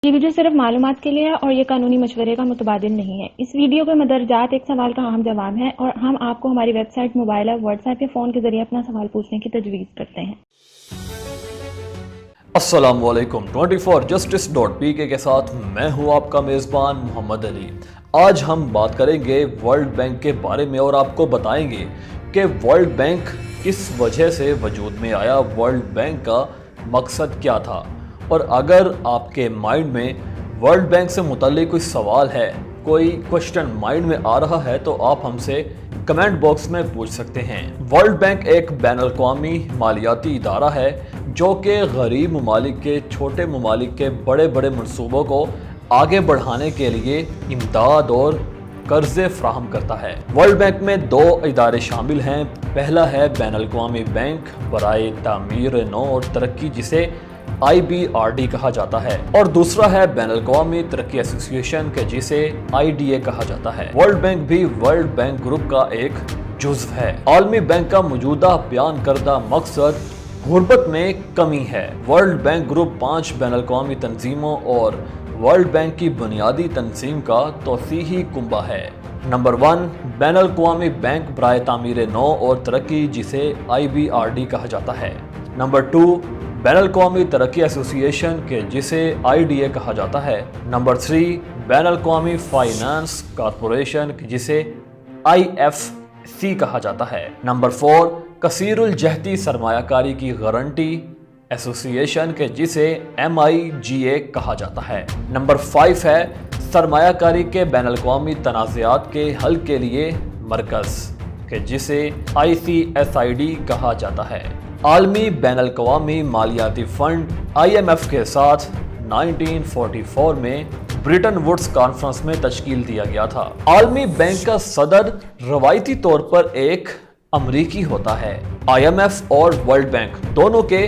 یہ ویڈیو صرف معلومات کے لیے ہے اور یہ قانونی مشورے کا متبادل نہیں ہے۔ اس ویڈیو کے مدرجات ایک سوال کا اہم جواب ہیں اور ہم آپ کو ہماری website, mobile app, WhatsApp یا فون کے ذریعے اپنا سوال پوچھنے کی تجویز کرتے ہیں۔ السلام علیکم 24justice.pk کے ساتھ میں ہوں آپ کا میزبان محمد علی۔ آج ہم بات کریں گے ورلڈ بینک کے بارے میں اور آپ کو بتائیں گے کہ ورلڈ بینک کس وجہ سے وجود میں آیا، ورلڈ بینک کا مقصد کیا تھا، اور اگر آپ کے مائنڈ میں ورلڈ بینک سے متعلق کوئی سوال ہے، کوئی کوشچن مائنڈ میں آ رہا ہے تو آپ ہم سے کمنٹ باکس میں پوچھ سکتے ہیں۔ ورلڈ بینک ایک بین الاقوامی مالیاتی ادارہ ہے جو کہ غریب ممالک کے، چھوٹے ممالک کے بڑے بڑے منصوبوں کو آگے بڑھانے کے لیے امداد اور قرضے فراہم کرتا ہے۔ ورلڈ بینک میں دو ادارے شامل ہیں۔ پہلا ہے بین الاقوامی بینک برائے تعمیر نو اور ترقی، جسے IBRD کہا جاتا ہے، اور دوسرا ہے بین الاقوامی ترقی ایسوسی ایشن کے جسے IDA کہا جاتا ہے۔ ورلڈ بینک بھی ورلڈ بینک گروپ کا ایک جزو ہے۔ عالمی بینک کا موجودہ بیان کردہ مقصد غربت میں کمی ہے۔ ورلڈ بینک گروپ 5 بین الاقوامی تنظیموں اور ورلڈ بینک کی بنیادی تنظیم کا توسیعی کنبہ ہے۔ نمبر 1، بین الاقوامی بینک برائے تعمیر نو اور ترقی، جسے IBRD کہا جاتا ہے۔ نمبر 2، بین الاقوامی ترقی ایسوسی ایشن کے جسے IDA کہا جاتا ہے۔ نمبر 3، بین الاقوامی فائنانس کارپوریشن جسے IFC کہا جاتا ہے۔ نمبر 4، کثیر الجہتی سرمایہ کاری کی گارنٹی ایسوسی ایشن کے جسے MIGA کہا جاتا ہے۔ نمبر 5 ہے سرمایہ کاری کے بین الاقوامی تنازعات کے حل کے لیے مرکز کے جسے ICSID کہا جاتا ہے۔ عالمی بین الاقوامی مالیاتی فنڈ IMF کے ساتھ 1944 میں برٹن ووڈز کانفرنس میں تشکیل دیا گیا تھا۔ عالمی بینک کا صدر روایتی طور پر ایک امریکی ہوتا ہے۔ IMF اور ورلڈ بینک دونوں کے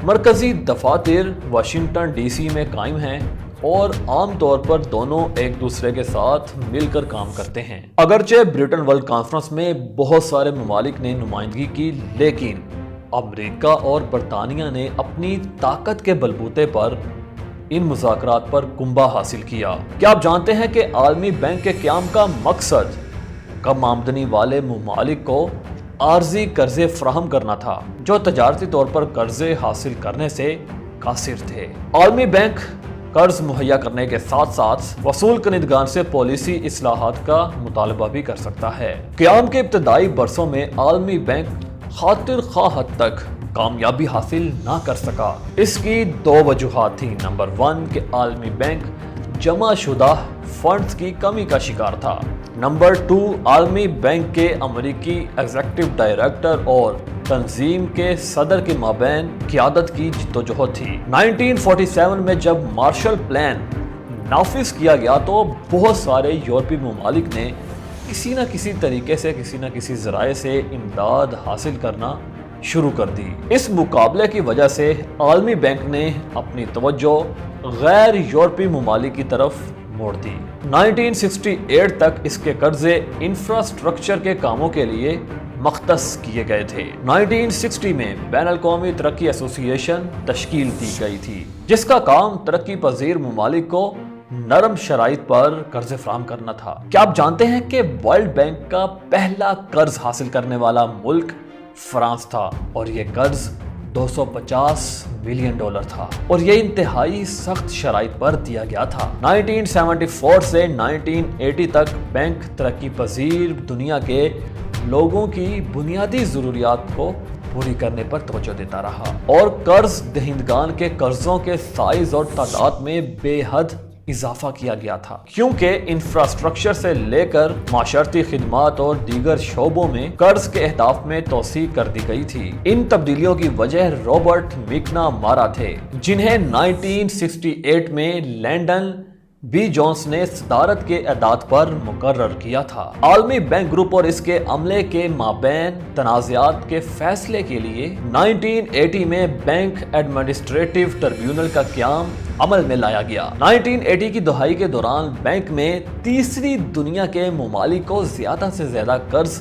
مرکزی دفاتر واشنگٹن DC میں قائم ہیں اور عام طور پر دونوں ایک دوسرے کے ساتھ مل کر کام کرتے ہیں۔ اگرچہ برٹن ورلڈ کانفرنس میں بہت سارے ممالک نے نمائندگی کی، لیکن امریکہ اور برطانیہ نے اپنی طاقت کے بلبوتے پر ان مذاکرات پر کنبہ حاصل کیا۔ کیا آپ جانتے ہیں کہ عالمی بینک کے قیام کا مقصد کم آمدنی والے ممالک کو عارضی قرضے فراہم کرنا تھا جو تجارتی طور پر قرضے حاصل کرنے سے قاصر تھے۔ عالمی بینک قرض مہیا کرنے کے ساتھ ساتھ وصول کنندگان سے پالیسی اصلاحات کا مطالبہ بھی کر سکتا ہے۔ قیام کے ابتدائی برسوں میں عالمی بینک خاطر خواہ حد تک کامیابی حاصل نہ کر سکا۔ اس کی 2 وجوہات تھیں۔ نمبر 1 کہ عالمی بینک جمع شدہ فنڈز کی کمی کا شکار تھا۔ نمبر 2، عالمی بینک کے امریکی ایگزیکٹو ڈائریکٹر اور تنظیم کے صدر کے مابین قیادت کی جدوجہد تھی۔ 1947 میں جب مارشل پلان نافذ کیا گیا تو بہت سارے یورپی ممالک نے کسی نہ کسی طریقے سے، کسی نہ کسی ذرائع سے امداد حاصل کرنا شروع کر دی۔ اس مقابلے کی وجہ سے عالمی بینک نے اپنی توجہ غیر یورپی ممالک کی طرف موڑ دی۔ 1968 تک اس کے قرضے انفراسٹرکچر کے کاموں کے لیے مختص کیے گئے تھے۔ 1960 میں بین الاقوامی ترقی ایسوسی ایشن تشکیل دی گئی تھی جس کا کام ترقی پذیر ممالک کو نرم شرائط پر قرض فراہم کرنا تھا۔ کیا آپ جانتے ہیں کہ ورلڈ بینک کا پہلا قرض حاصل کرنے والا ملک فرانس تھا، اور یہ قرض $250 ملین تھا، اور یہ انتہائی سخت شرائط پر دیا گیا تھا۔ 1974 سے 1980 تک بینک ترقی پذیر دنیا کے لوگوں کی بنیادی ضروریات کو پوری کرنے پر توجہ دیتا رہا، اور قرض دہندگان کے قرضوں کے سائز اور تعداد میں بے حد اضافہ کیا گیا تھا، کیونکہ انفراسٹرکچر سے لے کر معاشرتی خدمات اور دیگر شعبوں میں قرض کے اہداف میں توسیع کر دی گئی تھی۔ ان تبدیلیوں کی وجہ رابرٹ میکنا مارا تھے، جنہیں 1968 میں لینڈن بی جونز نے صدارت کے اعداد پر مقرر کیا تھا۔ عالمی بینک گروپ اور اس کے عملے کے مابین تنازعات کے فیصلے کے لیے 1980 میں بینک ایڈمنسٹریٹو ٹریبیونل کا قیام عمل میں لایا گیا۔ 1980 کی دہائی کے دوران بینک میں تیسری دنیا کے ممالک کو زیادہ سے زیادہ قرض